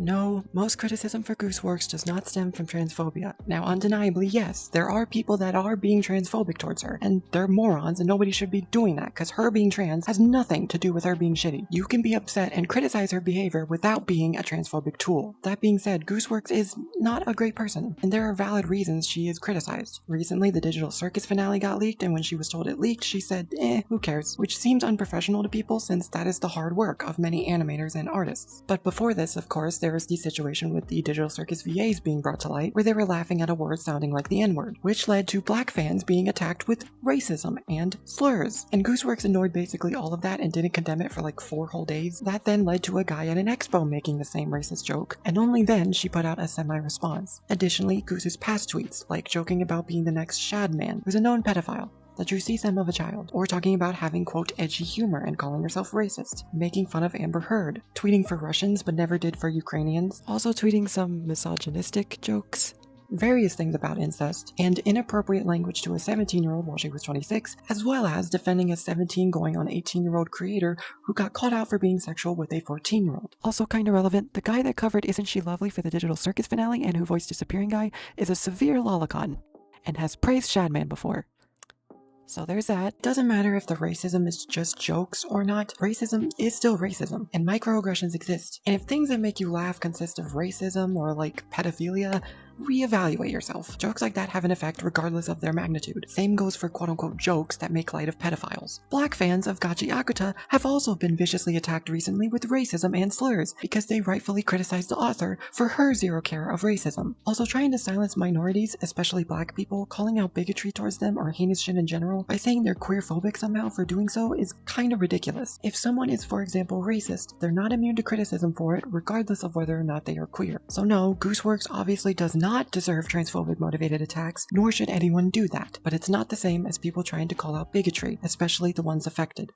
No, most criticism for gooseworx does not stem from transphobia. Now, undeniably, yes, there are people that are being transphobic towards her, and they're morons and nobody should be doing that because her being trans has nothing to do with her being shitty. You can be upset and criticize her behavior without being a transphobic tool. That being said, gooseworx is not a great person, and there are valid reasons she is criticized. Recently, the Digital Circus finale got leaked, and when she was told it leaked, she said, who cares? Which seems unprofessional to people since that is the hard work of many animators and artists. But before this, of course, there was the situation with the Digital Circus VAs being brought to light, where they were laughing at a word sounding like the N-word, which led to black fans being attacked with racism and slurs. And gooseworx ignored basically all of that and didn't condemn it for like 4 whole days. That then led to a guy at an expo making the same racist joke, and only then she put out a semi-response. Additionally, Goose's past tweets, like joking about being the next Shad Man, who's a known pedophile, the true CSEM of a child, or talking about having quote edgy humor and calling herself racist, making fun of Amber Heard, tweeting for Russians but never did for Ukrainians, also tweeting some misogynistic jokes, various things about incest, and inappropriate language to a 17-year-old while she was 26, as well as defending a 17 going on 18-year-old creator who got caught out for being sexual with a 14-year-old. Also kinda relevant, the guy that covered Isn't She Lovely for the Digital Circus finale and who voiced Disappearing Guy is a severe lolicon, and has praised Shadman before. So there's that. Doesn't matter if the racism is just jokes or not, racism is still racism, and microaggressions exist. And if things that make you laugh consist of racism or like pedophilia, reevaluate yourself. Jokes like that have an effect regardless of their magnitude. Same goes for quote-unquote jokes that make light of pedophiles. Black fans of Gachi Akuta have also been viciously attacked recently with racism and slurs because they rightfully criticized the author for her zero care of racism. Also, trying to silence minorities, especially black people, calling out bigotry towards them or heinous shit in general by saying they're queerphobic somehow for doing so is kinda ridiculous. If someone is, for example, racist, they're not immune to criticism for it regardless of whether or not they are queer. So no, gooseworx obviously does not deserve transphobic motivated attacks, nor should anyone do that, but it's not the same as people trying to call out bigotry, especially the ones affected.